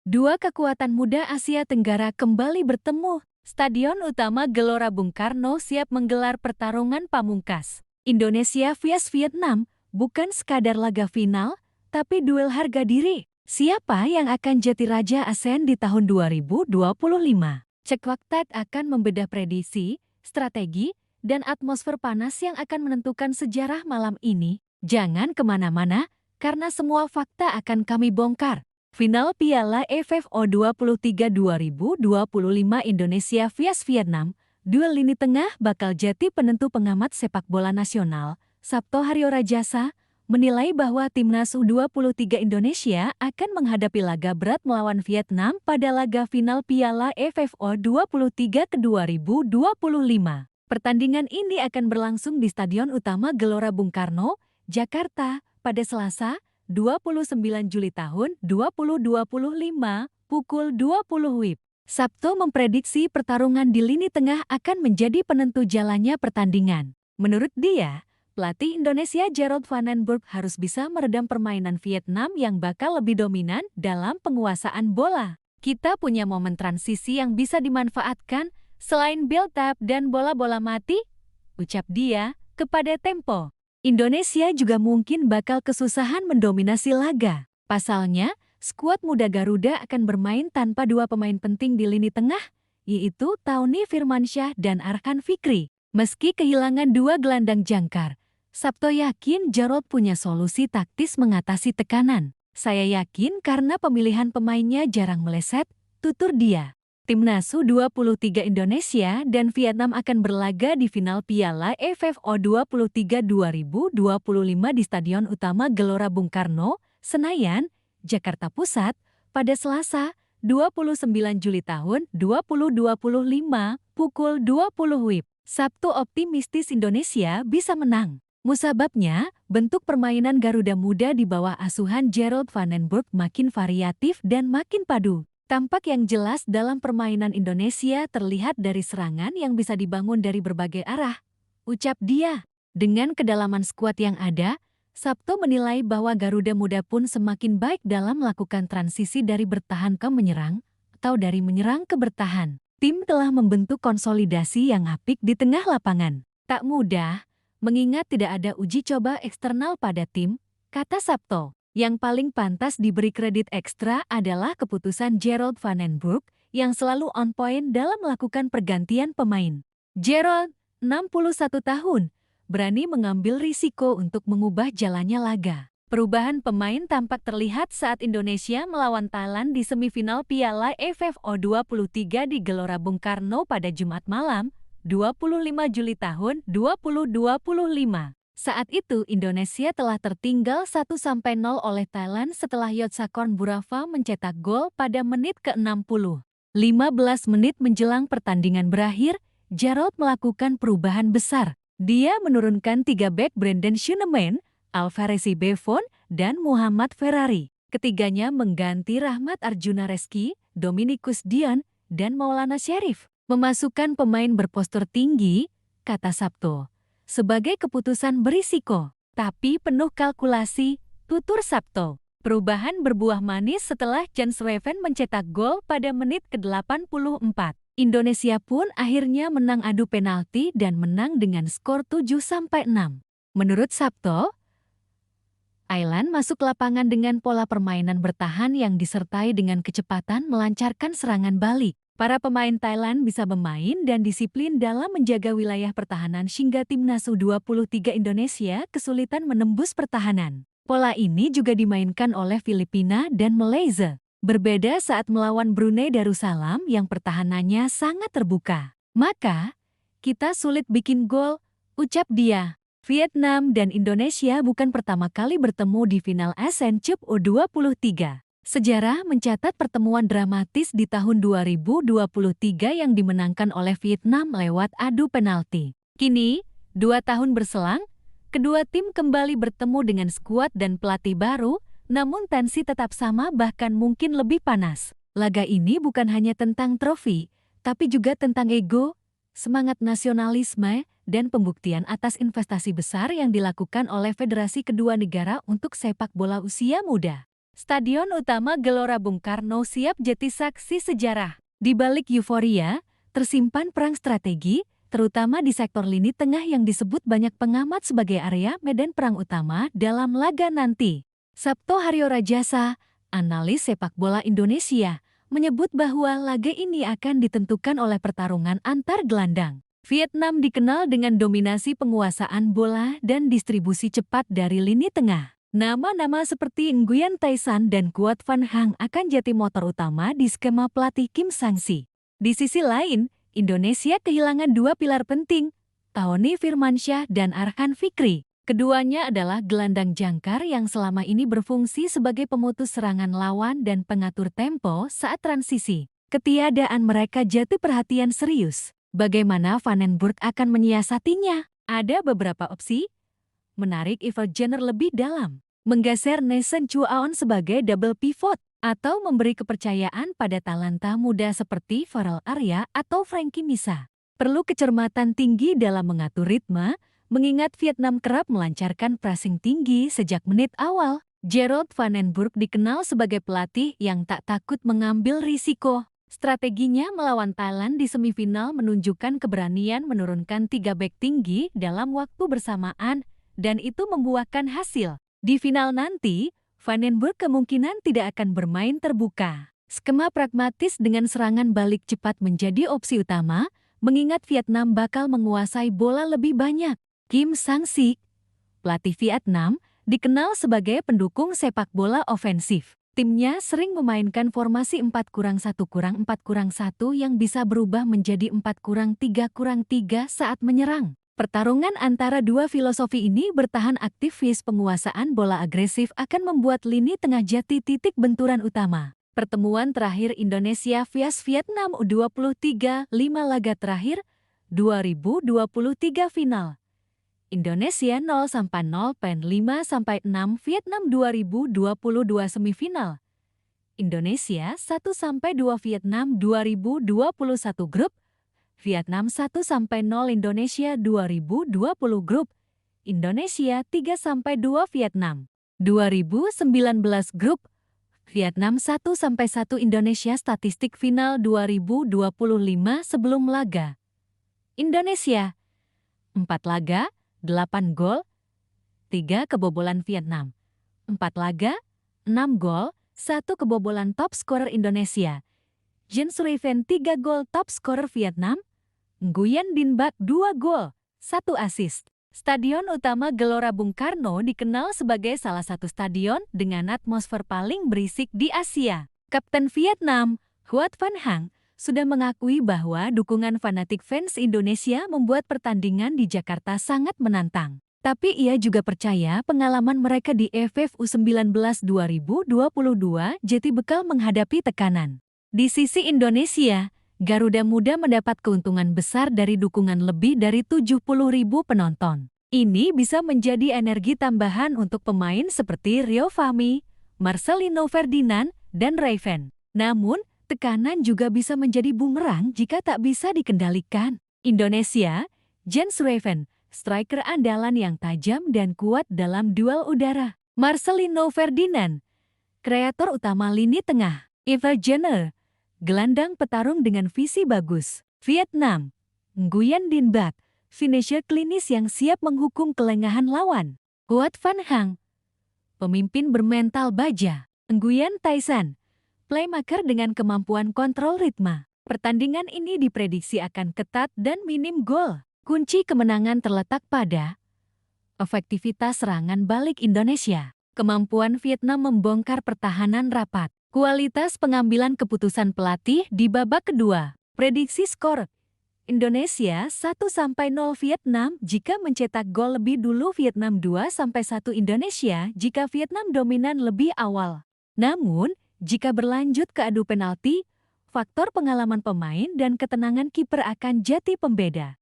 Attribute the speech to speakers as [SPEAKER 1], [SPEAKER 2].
[SPEAKER 1] Dua kekuatan muda Asia Tenggara kembali bertemu. Stadion utama Gelora Bung Karno siap menggelar pertarungan pamungkas. Indonesia vs Vietnam bukan sekadar laga final, tapi duel harga diri. Siapa yang akan jadi Raja ASEAN di tahun 2025? Cekwaktat akan membedah prediksi, strategi, dan atmosfer panas yang akan menentukan sejarah malam ini. Jangan kemana-mana, karena semua fakta akan kami bongkar. Final Piala AFF U23 2025 Indonesia vs Vietnam, duel lini tengah bakal jadi penentu. Pengamat sepak bola nasional, Sabto Haryo Rajasa, menilai bahwa timnas U23 Indonesia akan menghadapi laga berat melawan Vietnam pada laga final Piala AFF U23 ke 2025. Pertandingan ini akan berlangsung di Stadion Utama Gelora Bung Karno, Jakarta, pada Selasa, 29 Juli tahun 2025, pukul 20 WIB. Sabto memprediksi pertarungan di lini tengah akan menjadi penentu jalannya pertandingan. Menurut dia, pelatih Indonesia Gerald Van den Berg harus bisa meredam permainan Vietnam yang bakal lebih dominan dalam penguasaan bola. Kita punya momen transisi yang bisa dimanfaatkan selain build-up dan bola-bola mati, ucap dia kepada Tempo. Indonesia juga mungkin bakal kesusahan mendominasi laga. Pasalnya, skuad muda Garuda akan bermain tanpa dua pemain penting di lini tengah, yaitu Tauni Firmansyah dan Arkan Fikri. Meski kehilangan dua gelandang jangkar, Sabto yakin Jarod punya solusi taktis mengatasi tekanan. Saya yakin karena pemilihan pemainnya jarang meleset, tutur dia. Timnas U23 Indonesia dan Vietnam akan berlaga di final Piala AFF U23 2025 di Stadion Utama Gelora Bung Karno, Senayan, Jakarta Pusat, pada Selasa, 29 Juli tahun 2025, pukul 20 WIB. Sabtu optimistis Indonesia bisa menang. Musababnya, bentuk permainan Garuda Muda di bawah asuhan Gerald Van den Berg makin variatif dan makin padu. Tampak yang jelas dalam permainan Indonesia terlihat dari serangan yang bisa dibangun dari berbagai arah, ucap dia. Dengan kedalaman skuad yang ada, Sabto menilai bahwa Garuda Muda pun semakin baik dalam melakukan transisi dari bertahan ke menyerang, atau dari menyerang ke bertahan. Tim telah membentuk konsolidasi yang apik di tengah lapangan. Tak mudah, mengingat tidak ada uji coba eksternal pada tim, kata Sabto. Yang paling pantas diberi kredit ekstra adalah keputusan Gerald Van den Berg yang selalu on point dalam melakukan pergantian pemain. Gerald, 61 tahun, berani mengambil risiko untuk mengubah jalannya laga. Perubahan pemain tampak terlihat saat Indonesia melawan Thailand di semifinal Piala AFF U23 di Gelora Bung Karno pada Jumat malam, 25 Juli tahun 2025. Saat itu Indonesia telah tertinggal 1-0 oleh Thailand setelah Yotsakorn Burava mencetak gol pada menit ke-60. 15 menit menjelang pertandingan berakhir, Jarod melakukan perubahan besar. Dia menurunkan 3 bek Brandon Schuneman, Alvarezi Buffon, dan Muhammad Ferrari. Ketiganya mengganti Rahmat Arjuna Reski, Dominikus Dion, dan Maulana Syarif. Memasukkan pemain berpostur tinggi, kata Sabto, sebagai keputusan berisiko, tapi penuh kalkulasi, tutur Sabto. Perubahan berbuah manis setelah Jan Sweven mencetak gol pada menit ke-84. Indonesia pun akhirnya menang adu penalti dan menang dengan skor 7-6. Menurut Sabto, Thailand masuk lapangan dengan pola permainan bertahan yang disertai dengan kecepatan melancarkan serangan balik. Para pemain Thailand bisa bermain dan disiplin dalam menjaga wilayah pertahanan sehingga timnas U23 Indonesia kesulitan menembus pertahanan. Pola ini juga dimainkan oleh Filipina dan Malaysia. Berbeda saat melawan Brunei Darussalam yang pertahanannya sangat terbuka. Maka, kita sulit bikin gol, ucap dia. Vietnam dan Indonesia bukan pertama kali bertemu di final ASEAN Cup U23. Sejarah mencatat pertemuan dramatis di tahun 2023 yang dimenangkan oleh Vietnam lewat adu penalti. Kini, 2 tahun berselang, kedua tim kembali bertemu dengan skuad dan pelatih baru, namun tensi tetap sama bahkan mungkin lebih panas. Laga ini bukan hanya tentang trofi, tapi juga tentang ego, semangat nasionalisme, dan pembuktian atas investasi besar yang dilakukan oleh federasi kedua negara untuk sepak bola usia muda. Stadion Utama Gelora Bung Karno siap jadi saksi sejarah. Di balik euforia, tersimpan perang strategi, terutama di sektor lini tengah yang disebut banyak pengamat sebagai area medan perang utama dalam laga nanti. Sabto Haryo Rajasa, analis sepak bola Indonesia, menyebut bahwa laga ini akan ditentukan oleh pertarungan antar gelandang. Vietnam dikenal dengan dominasi penguasaan bola dan distribusi cepat dari lini tengah. Nama-nama seperti Nguyen Thanh Son dan Quoc Van Hang akan jadi motor utama di skema pelatih Kim Sang-si. Di sisi lain, Indonesia kehilangan dua pilar penting, Tony Firmansyah dan Arhan Fikri. Keduanya adalah gelandang jangkar yang selama ini berfungsi sebagai pemutus serangan lawan dan pengatur tempo saat transisi. Ketiadaan mereka jatuh perhatian serius. Bagaimana Vandenberg akan menyiasatinya? Ada beberapa opsi. Menarik Iver Jenner lebih dalam, menggeser Nesan Chuaon sebagai double pivot, atau memberi kepercayaan pada talenta muda seperti Farrell Arya atau Frankie Misa. Perlu kecermatan tinggi dalam mengatur ritme, mengingat Vietnam kerap melancarkan pressing tinggi sejak menit awal. Gerald Vandenberg dikenal sebagai pelatih yang tak takut mengambil risiko. Strateginya melawan Thailand di semifinal menunjukkan keberanian menurunkan 3 bek tinggi dalam waktu bersamaan, dan itu membuahkan hasil. Di final nanti, Vandenberg kemungkinan tidak akan bermain terbuka. Skema pragmatis dengan serangan balik cepat menjadi opsi utama, mengingat Vietnam bakal menguasai bola lebih banyak. Kim Sang-si, pelatih Vietnam, dikenal sebagai pendukung sepak bola ofensif. Timnya sering memainkan formasi 4-1-4-1 yang bisa berubah menjadi 4-3-3 saat menyerang. Pertarungan antara dua filosofi ini bertahan aktivis penguasaan bola agresif akan membuat lini tengah jadi titik benturan utama. Pertemuan terakhir Indonesia vs Vietnam U23 5 laga terakhir 2023 final. Indonesia 0-0 pen 5-6 Vietnam 2022 semifinal. Indonesia 1-2 Vietnam 2021 grup. Vietnam 1-0 Indonesia 2020 grup. Indonesia 3-2 Vietnam 2019 grup. Vietnam 1-1 Indonesia statistik final 2025 sebelum laga. Indonesia 4 laga, 8 gol, 3 kebobolan Vietnam. 4 laga, 6 gol, 1 kebobolan top scorer Indonesia. Jens Ruijven 3 gol top scorer Vietnam. Nguyen Dinh Bach 2 gol, 1 assist. Stadion Utama Gelora Bung Karno dikenal sebagai salah satu stadion dengan atmosfer paling berisik di Asia. Kapten Vietnam, Quoc Van Hang, sudah mengakui bahwa dukungan fanatik fans Indonesia membuat pertandingan di Jakarta sangat menantang. Tapi ia juga percaya pengalaman mereka di AFF U19 2022 jadi bekal menghadapi tekanan. Di sisi Indonesia, Garuda Muda mendapat keuntungan besar dari dukungan lebih dari 70.000 penonton. Ini bisa menjadi energi tambahan untuk pemain seperti Rio Fahmi, Marcelino Ferdinand, dan Ruijven. Namun, tekanan juga bisa menjadi bumerang jika tak bisa dikendalikan. Indonesia, Jens Ruijven, striker andalan yang tajam dan kuat dalam duel udara. Marcelino Ferdinand, kreator utama lini tengah. Iver Jenner, gelandang petarung dengan visi bagus. Vietnam, Nguyen Dinh Bach, finisher klinis yang siap menghukum kelengahan lawan. Quoc Van Hang, pemimpin bermental baja. Nguyen Thanh Son, playmaker dengan kemampuan kontrol ritme. Pertandingan ini diprediksi akan ketat dan minim gol. Kunci kemenangan terletak pada efektivitas serangan balik Indonesia. Kemampuan Vietnam membongkar pertahanan rapat. Kualitas pengambilan keputusan pelatih di babak kedua. Prediksi skor Indonesia 1-0 Vietnam jika mencetak gol lebih dulu, Vietnam 2-1 Indonesia jika Vietnam dominan lebih awal. Namun, jika berlanjut ke adu penalti, faktor pengalaman pemain dan ketenangan kiper akan jadi pembeda.